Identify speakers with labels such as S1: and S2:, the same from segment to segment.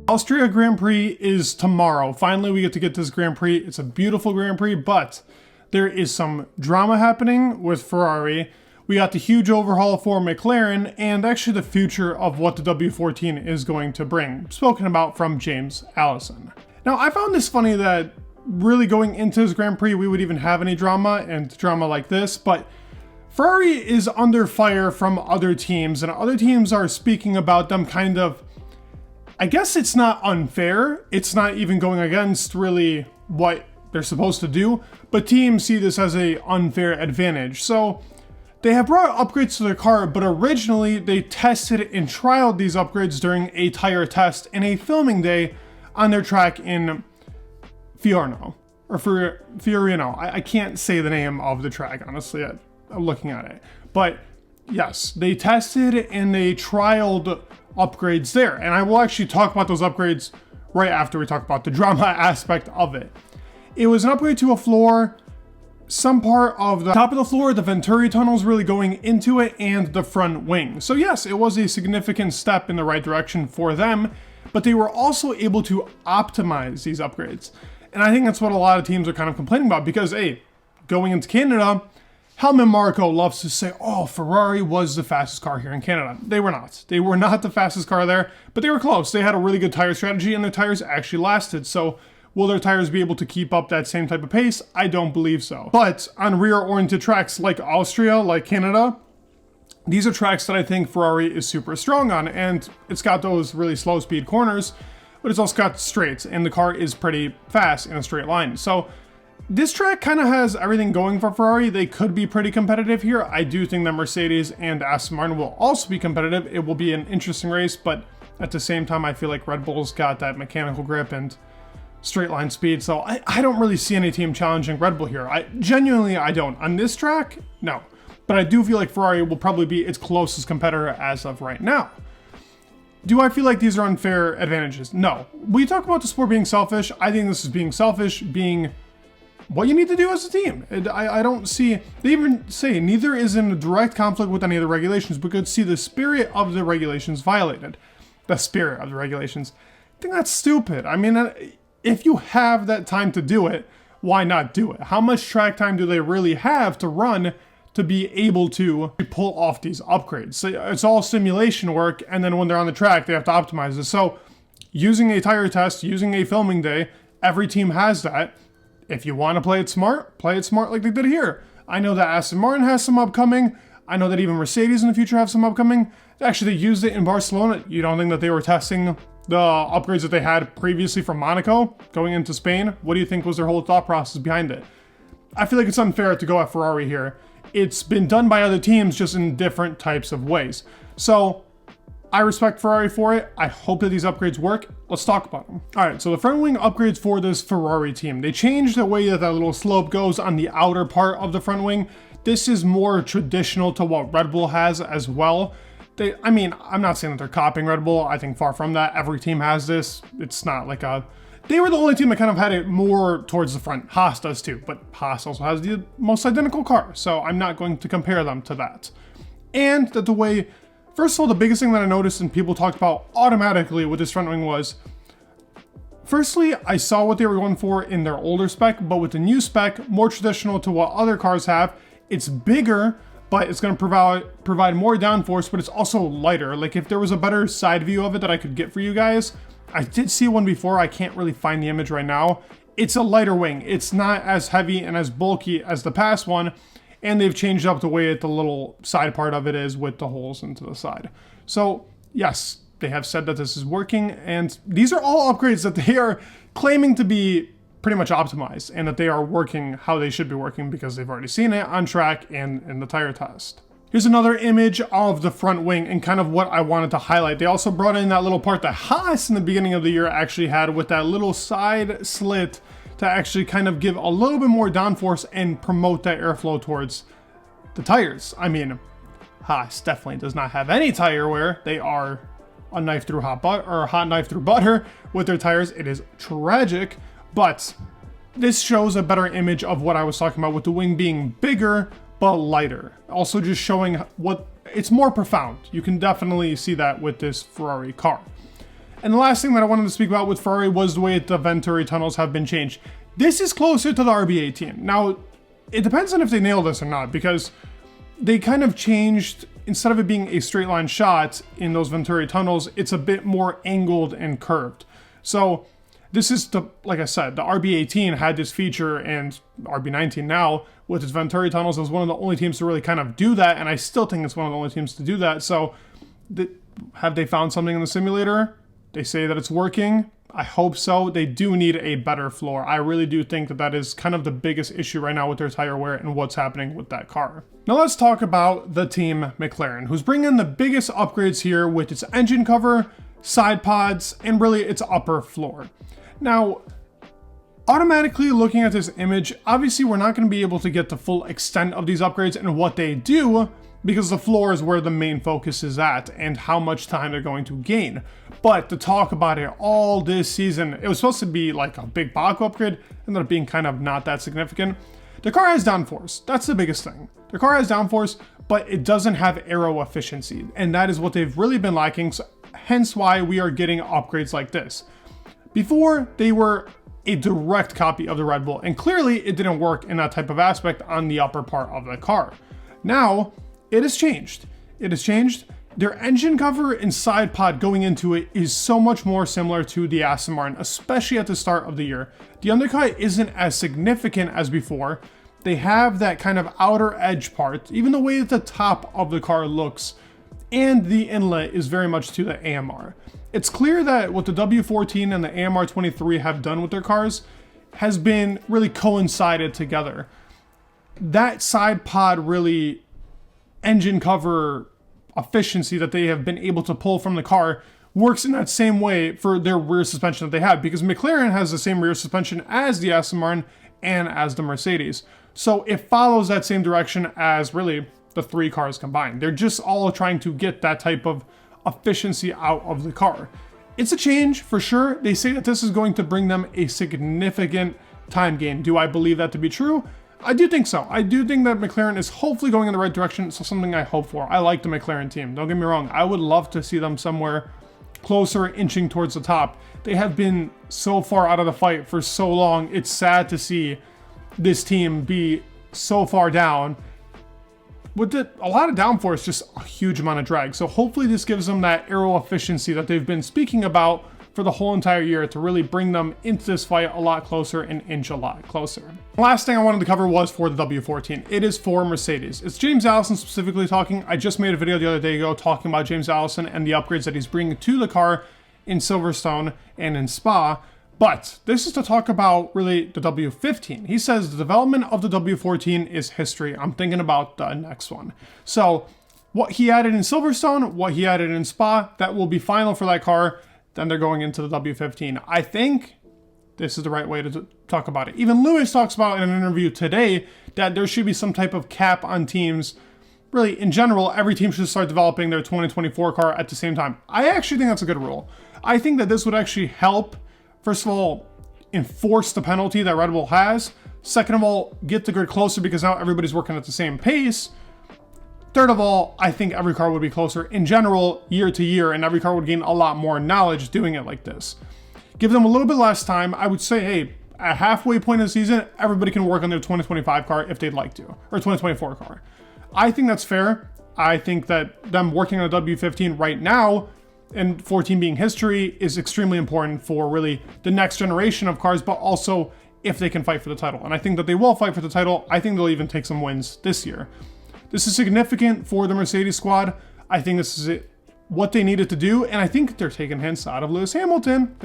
S1: Austria Grand Prix is tomorrow. Finally, we get to this Grand Prix. It's a beautiful Grand Prix, but there is some drama happening with Ferrari. We got the huge overhaul for McLaren and actually the future of what the W14 is going to bring, spoken about from James Allison. Now, I found this funny that really going into this Grand Prix, we would even have any drama and drama like this, but Ferrari is under fire from other teams, and other teams are speaking about them kind of, I guess it's not unfair. It's not even going against really what they're supposed to do, but teams see this as an unfair advantage. So they have brought upgrades to their car, but originally they tested and trialed these upgrades during a tire test and a filming day on their track in Fiorino. I can't say the name of the track, honestly, I'm looking at it. But yes, they tested and they trialed upgrades there. And I will actually talk about those upgrades right after we talk about the drama aspect of it. It was an upgrade to a floor, some part of the top of the floor, the Venturi Tunnels really going into it, and the front wing. So yes, it was a significant step in the right direction for them, but they were also able to optimize these upgrades. And I think that's what a lot of teams are kind of complaining about because, hey, going into Canada, Helmut Marko loves to say, oh, Ferrari was the fastest car here in Canada. They were not. They were not the fastest car there, but they were close. They had a really good tire strategy and their tires actually lasted. So will their tires be able to keep up that same type of pace? I don't believe so. But on rear-oriented tracks like Austria, like Canada, these are tracks that I think Ferrari is super strong on, and it's got those really slow speed corners, but it's also got straights, and the car is pretty fast in a straight line. So this track kind of has everything going for Ferrari. They could be pretty competitive here. I do think that Mercedes and Aston Martin will also be competitive. It will be an interesting race, but at the same time, I feel like Red Bull's got that mechanical grip and straight line speed, so I don't really see any team challenging Red Bull here. I don't. On this track, no. But I do feel like Ferrari will probably be its closest competitor as of right now. Do I feel like these are unfair advantages? No. We talk about the sport being selfish. I think this is being selfish, being what you need to do as a team. I don't see, they even say neither is in a direct conflict with any of the regulations, but could see the spirit of the regulations violated. The spirit of the regulations. I think that's stupid. I mean, if you have that time to do it, why not do it? How much track time do they really have to run to be able to pull off these upgrades? So it's all simulation work, and then when they're on the track, they have to optimize this. So using a tire test, using a filming day, every team has that. If you want to play it smart like they did here. I know that Aston Martin has some upcoming. I know that even Mercedes in the future have some upcoming. Actually, they used it in Barcelona. You don't think that they were testing the upgrades that they had previously from Monaco going into Spain? What do you think was their whole thought process behind it? I feel like it's unfair to go at Ferrari here. It's been done by other teams just in different types of ways. So I respect Ferrari for it. I hope that these upgrades work. Let's talk about them. All right, so the front wing upgrades for this Ferrari team. They changed the way that little slope goes on the outer part of the front wing. This is more traditional to what Red Bull has as well. I'm not saying that they're copying Red Bull. I think far from that. Every team has this. It's not like they were the only team that kind of had it more towards the front. Haas does too, but Haas also has the most identical car. So I'm not going to compare them to that. And that the way, first of all, the biggest thing that I noticed and people talked about automatically with this front wing was, firstly, I saw what they were going for in their older spec, but with the new spec, more traditional to what other cars have, it's bigger, but it's going to provide more downforce, but it's also lighter. Like if there was a better side view of it that I could get for you guys, I did see one before, I can't really find the image right now. It's a lighter wing. It's not as heavy and as bulky as the past one, and they've changed up the way that the little side part of it is with the holes into the side. So yes, they have said that this is working, and these are all upgrades that they are claiming to be pretty much optimized and that they are working how they should be working because they've already seen it on track and in the tire test. Here's another image of the front wing and kind of what I wanted to highlight. They also brought in that little part that Haas in the beginning of the year actually had with that little side slit to actually kind of give a little bit more downforce and promote that airflow towards the tires. I mean, Haas definitely does not have any tire wear. They are a knife through hot knife through butter with their tires. It is tragic, but this shows a better image of what I was talking about with the wing being bigger, but lighter. Also just showing what, it's more profound. You can definitely see that with this Ferrari car. And the last thing that I wanted to speak about with Ferrari was the way the Venturi tunnels have been changed. This is closer to the RB18. Now, it depends on if they nail this or not, because they kind of changed, instead of it being a straight line shot in those Venturi tunnels, it's a bit more angled and curved. So this is the, like I said, the RB18 had this feature, and RB19 now with its Venturi tunnels is one of the only teams to really kind of do that, and I still think it's one of the only teams to do that. So have they found something in the simulator? They say that it's working. I hope so. They do need a better floor. I really do think that that is kind of the biggest issue right now with their tire wear and what's happening with that car. Now let's talk about the team McLaren, who's bringing in the biggest upgrades here with its engine cover, side pods, and really its upper floor. Now, automatically looking at this image, obviously we're not going to be able to get the full extent of these upgrades and what they do, because the floor is where the main focus is at and how much time they're going to gain. But to talk about it all this season, it was supposed to be like a big Baku upgrade, ended up being kind of not that significant. The car has downforce, that's the biggest thing. The car has downforce, but it doesn't have aero efficiency, and that is what they've really been lacking, so hence why we are getting upgrades like this. Before, they were a direct copy of the Red Bull, and clearly it didn't work in that type of aspect on the upper part of the car. Now, it has changed. It has changed. Their engine cover and side pod going into it is so much more similar to the Aston Martin, especially at the start of the year. The undercut isn't as significant as before. They have that kind of outer edge part, even the way that the top of the car looks, and the inlet is very much to the AMR. It's clear that what the W14 and the AMR23 have done with their cars has been really coincided together. That side pod really engine cover efficiency that they have been able to pull from the car works in that same way for their rear suspension that they have, because McLaren has the same rear suspension as the Aston Martin and as the Mercedes. So it follows that same direction as really the three cars combined. They're just all trying to get that type of efficiency out of the car. It's a change for sure. They say that this is going to bring them a significant time gain. Do I believe that to be true? I do think so. I do think that McLaren is hopefully going in the right direction. So something I hope for. I like the McLaren team. Don't get me wrong. I would love to see them somewhere closer, inching towards the top. They have been so far out of the fight for so long. It's sad to see this team be so far down. With a lot of downforce, just a huge amount of drag. So hopefully this gives them that aero efficiency that they've been speaking about for the whole entire year to really bring them into this fight a lot closer and inch a lot closer. The last thing I wanted to cover was for the W14. It is for Mercedes. It's James Allison specifically talking. I just made a video the other day ago talking about James Allison and the upgrades that he's bringing to the car in Silverstone and in Spa. But this is to talk about really the W15. He says the development of the W14 is history. I'm thinking about the next one. So what he added in Silverstone, what he added in Spa, that will be final for that car. Then they're going into the W15. I think this is the right way to talk about it. Even Lewis talks about in an interview today that there should be some type of cap on teams. Really, in general, every team should start developing their 2024 car at the same time. I actually think that's a good rule. I think that this would actually help, first of all, enforce the penalty that Red Bull has. Second of all, get the grid closer because now everybody's working at the same pace. Third of all, I think every car would be closer in general year to year, and every car would gain a lot more knowledge doing it like this. Give them a little bit less time. I would say, hey, at halfway point of the season, everybody can work on their 2025 car if they'd like to, or 2024 car. I think that's fair. I think that them working on a W15 right now, and 14 being history, is extremely important for really the next generation of cars, but also if they can fight for the title. And I think that they will fight for the title. I think they'll even take some wins this year. This is significant for the Mercedes squad. I think this is what they needed to do, and I think they're taking hints out of Lewis Hamilton.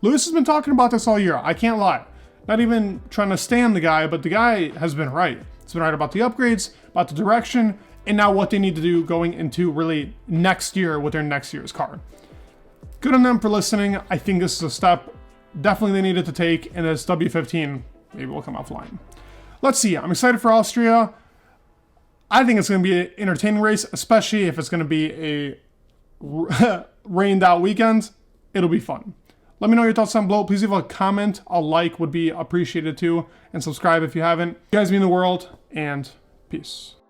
S1: Lewis has been talking about this all year. I can't lie. Not even trying to stand the guy, but the guy has been right. He's been right about the upgrades, about the direction, and now what they need to do going into really next year with their next year's car. Good on them for listening. I think this is a step definitely they needed to take, and this W15 maybe will come out flying. Let's see. I'm excited for Austria. I think it's going to be an entertaining race, especially if it's going to be a rained out weekend. It'll be fun. Let me know your thoughts down below. Please leave a comment. A like would be appreciated too. And subscribe if you haven't. You guys mean the world, and Peace.